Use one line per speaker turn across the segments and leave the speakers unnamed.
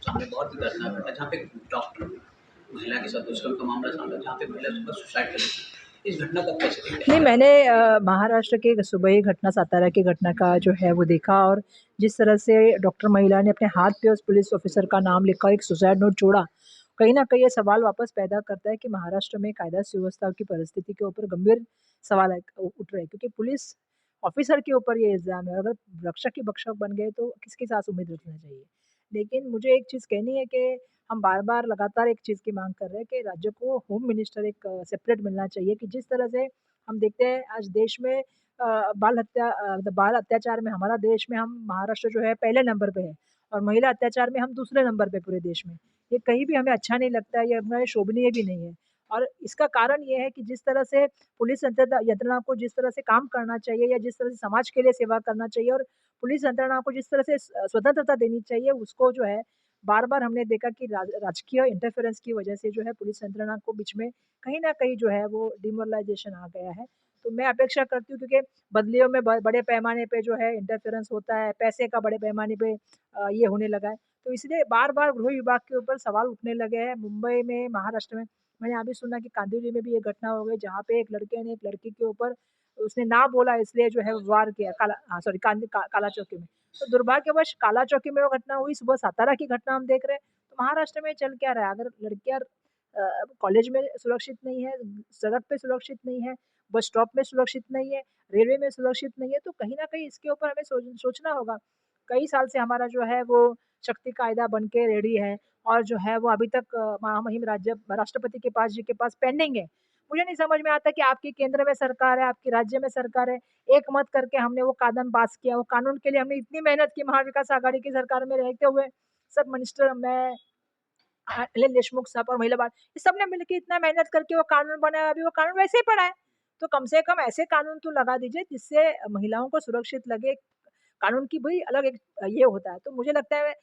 सामने बहुत ही दर्दनाक घटना जहाँ पे डॉक्टर महिला के साथ दुष्कर्म का मामला सामने जहाँ पे महिला सुबह सुसाइड कर लेती है। इस घटना को आप कैसे देखते
नहीं,
हैं?
मैंने महाराष्ट्र के सुबह ही घटना, सातारा की घटना का जो है वो देखा, और जिस तरह से डॉक्टर महिला ने अपने हाथ पे उस पुलिस ऑफिसर का नाम लिखा, एक सुसाइड नोट जोड़ा, कहीं न कहीं ये सवाल वापस पैदा करता है कि महाराष्ट्र में कायदा सुव्यवस्था की परिस्थिति के ऊपर गंभीर सवाल उठ रहे हैं, क्योंकि पुलिस ऑफिसर के ऊपर ये इल्ज़ाम है। अगर रक्षक ही भक्षक बन गए तो किसके साथ उम्मीद रखना चाहिए। लेकिन मुझे एक चीज़ कहनी है कि हम बार-बार लगातार एक चीज़ की माँग कर रहे हैं कि राज्य को होम मिनिस्टर एक सेपरेट मिलना चाहिए, कि जिस तरह से हम देखते हैं आज देश में बाल अत्याचार में हमारा देश में हम महाराष्ट्र जो है पहले नंबर पे है, और महिला अत्याचार में हम दूसरे नंबर पे पूरे देश में। ये कहीं भी हमें अच्छा नहीं लगता है, ये हमारे शोभनीय भी नहीं है। और इसका कारण ये है कि जिस तरह से पुलिस यंत्रणा को जिस तरह से काम करना चाहिए, या जिस तरह से समाज के लिए सेवा करना चाहिए, और पुलिस यंत्रणा को जिस तरह से स्वतंत्रता देनी चाहिए, उसको जो है बार-बार हमने देखा कि राजकीय इंटरफेरेंस की वजह से जो है पुलिस यंत्रणा को बीच में कहीं न कहीं जो है वो डिमोरलाइज़ेशन आ गया है। तो मैं अपेक्षा करती हूँ, क्योंकि बदलियों में बड़े पैमाने पे जो है इंटरफेरेंस होता है, पैसे का बड़े पैमाने पे ये होने लगा है। तो इसलिए बार-बार गृह विभाग के ऊपर सवाल उठने लगे हैं। मुंबई में, महाराष्ट्र में, मैंने अभी सुना कि कांदिवली में भी ये घटना हो गई, जहाँ पे एक लड़के ने एक लड़की के ऊपर, उसने ना बोला इसलिए जो है वार किया। काला चौकी में। तो दुर्भाग्यवश काला चौकी में वो घटना हुई, सुबह सातारा की घटना हम देख रहे हैं। तो महाराष्ट्र में चल क्या रहा है? अगर लड़कियाँ कॉलेज में सुरक्षित नहीं है, सड़क पे सुरक्षित नहीं है, बस स्टॉप में सुरक्षित नहीं है, रेलवे में सुरक्षित नहीं है, तो कहीं न कहीं इसके ऊपर हमें सोचना होगा। कई साल से हमारा जो है वो शक्ति कायदा बन के रेडी है, और जो है वो अभी तक महामहिम राज्य राष्ट्रपति के पास जी के पास पेंडिंग है। मुझे नहीं समझ में आता कि आपकी केंद्र में सरकार है, आपकी राज्य में सरकार है, एक मत करके हमने वो कानून पास किया। वो कानून के लिए हमने इतनी मेहनत की, महाविकास आघाड़ी की सरकार में रहते हुए, सब मिनिस्टर, मैं, अनिल देशमुख साहब और महिला बाल, ये सबने मिलके इतना मेहनत करके वो कानून बनाया, अभी वो कानून वैसे ही पड़ा है। तो कम से कम ऐसे कानून तो लगा दीजिए जिससे महिलाओं को सुरक्षित लगे। कानून की भी अलग एक ये होता है। तो मुझे लगता है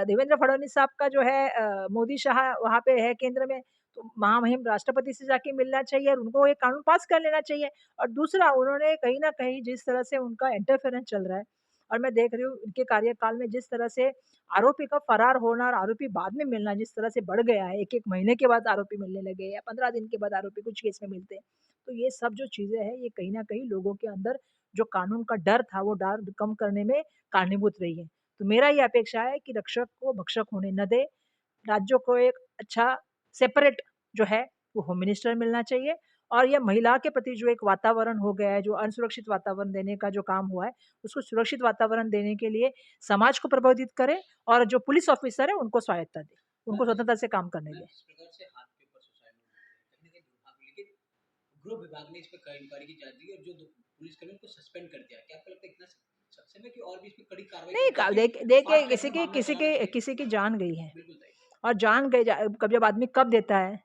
देवेंद्र फडणवीस साहब का जो है मोदी शाह वहाँ पे है केंद्र में, तो महामहिम राष्ट्रपति से जाके मिलना चाहिए और उनको ये कानून पास कर लेना चाहिए। और दूसरा, उन्होंने कहीं न कहीं जिस तरह से उनका इंटरफेरेंस चल रहा है, और मैं देख रही हूँ उनके कार्यकाल में जिस तरह से आरोपी का फरार होना और आरोपी बाद में मिलना जिस तरह से बढ़ गया है, 1-1 महीने के बाद आरोपी मिलने लगे, या 15 दिन के बाद आरोपी कुछ केस में मिलते हैं। तो ये सब जो चीज़ें हैं, ये कहीं न कहीं लोगों के अंदर जो कानून का डर था, वो डर कम करने में कारणीभूत रही है। तो मेरा ये अपेक्षा है कि रक्षक को भक्षक होने न दें, राज्यों को एक अच्छा सेपरेट जो है वो होम मिनिस्टर मिलना चाहिए, और ये महिला के प्रति जो एक वातावरण हो गया है, जो असुरक्षित वातावरण देने का जो काम हुआ है, उसको सुरक्षित वातावरण देने के लिए समाज को प्रबोधित करें, और जो पुलिस ऑफिसर है उनको स्वायत्ता दें, उनको स्वतंत्रता से काम करने दें।
जिस प्रकार से हाथ के ऊपर सुसाइड नोट होते हैं, कहीं न कहीं दुर्भाग्य, लेकिन गृह विभाग ने इस पे इंक्वायरी की जांच की और जो पुलिसकर्मी को सस्पेंड कर दिया। क्या आपको लगता है इतना सक्षम है कि और भी इस पे कड़ी कार्रवाई
नहीं,
की जाए ताकि
देखिए,
फास्ट ट्रैक में मामला चलाना चाहिए?
किसी की जान गई है,
बिल्कुल सही।
और जान गई, कब जब आदमी कब देता है,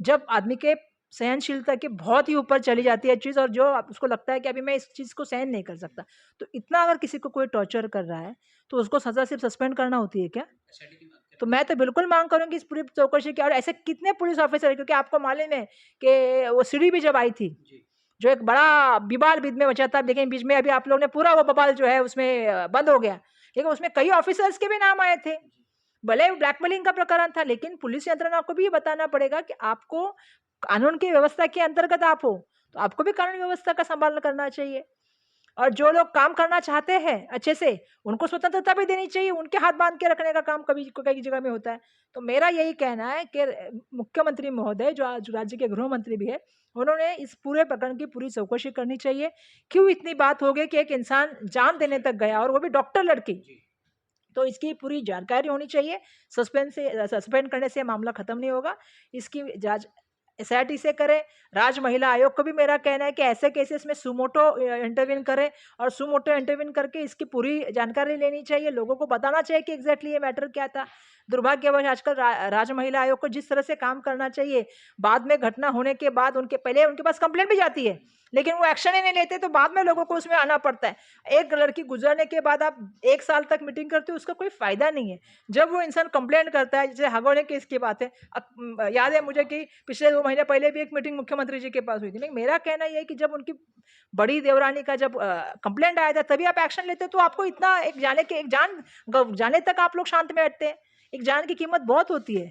जब आदमी के सहनशीलता के बहुत ही ऊपर चली जाती है चीज़, और जो उसको लगता है कि अभी मैं इस चीज़ को सहन नहीं कर सकता। तो इतना अगर किसी को कोई टॉर्चर कर रहा है, तो उसको सज़ा सिर्फ़ सस्पेंड करना होती है क्या?
एसआईटी की बात करें।
तो मैं तो बिल्कुल माँग करूँगी इस पूरी चौकसी की, और ऐसे कितने पुलिस ऑफ़िसर हैं, क्योंकि आपको मालूम है कि वो सीढ़ी भी जब आई थी,
जी।
जो एक बड़ा विवाद बीच में बचा था, लेकिन बीच में अभी आप लोगों ने पूरा वो बवाल जो है उसमें बंद हो गया। लेकिन उसमें कई ऑफ़िसर्स के भी नाम आए थे। भले ही ब्लैकमेलिंग का प्रकरण था, लेकिन पुलिस यंत्रणा को भी ये बताना पड़ेगा कि आपको कानून की व्यवस्था के अंतर्गत आप हो, तो आपको भी कानून व्यवस्था का संभाल करना चाहिए। और जो लोग काम करना चाहते हैं अच्छे से, उनको स्वतंत्रता भी देनी चाहिए, उनके हाथ बाँध के रखने का काम कभी कई जगह में होता है। तो मेरा यही कहना है कि मुख्यमंत्री महोदय, जो आज राज्य के गृह मंत्री भी हैं, उन्होंने इस पूरे प्रकरण की पूरी चौकसी करनी चाहिए। क्यों इतनी बात हो गई कि एक इंसान जान देने तक गया, और वो भी डॉक्टर लड़की। तो इसकी पूरी जानकारी होनी चाहिए। सस्पेंड करने से मामला खत्म नहीं होगा। इसकी जाँच एसआईटी से करें। राज्य महिला आयोग को भी मेरा कहना है कि ऐसे केसेस में सुमोटो इंटरवीन करें, और सुमोटो इंटरवीन करके इसकी पूरी जानकारी लेनी चाहिए। लोगों को बताना चाहिए कि एग्ज़ैक्टली ये मैटर क्या था। दुर्भाग्यवश आजकल राज्य महिला आयोग को जिस तरह से काम करना चाहिए, बाद में घटना होने के बाद पहले उनके पास कंप्लेंट भी जाती है लेकिन वो एक्शन ही नहीं लेते, तो बाद में लोगों को उसमें आना पड़ता है। एक लड़की गुजरने के बाद आप 1 साल तक मीटिंग करते हो, उसका कोई फायदा नहीं है। जब वो इंसान कंप्लेंट करता है, जैसे हगौने केस की बात है, याद है मुझे कि पिछले 2 महीने पहले भी एक मीटिंग मुख्यमंत्री जी के पास हुई थी। लेकिन मेरा कहना ये है कि जब उनकी बड़ी देवरानी का जब कंप्लेंट आया था, तभी आप एक्शन लेते, तो आपको इतना एक जान जाने तक आप लोग शांत में बैठते हैं। एक जान की कीमत बहुत होती है।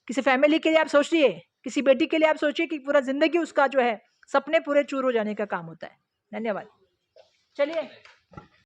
किसी फैमिली के लिए आप सोचिए, किसी बेटी के लिए आप सोचिए कि पूरा जिंदगी उसका जो है सपने पूरे चूर हो जाने का काम होता है। धन्यवाद। चलिए।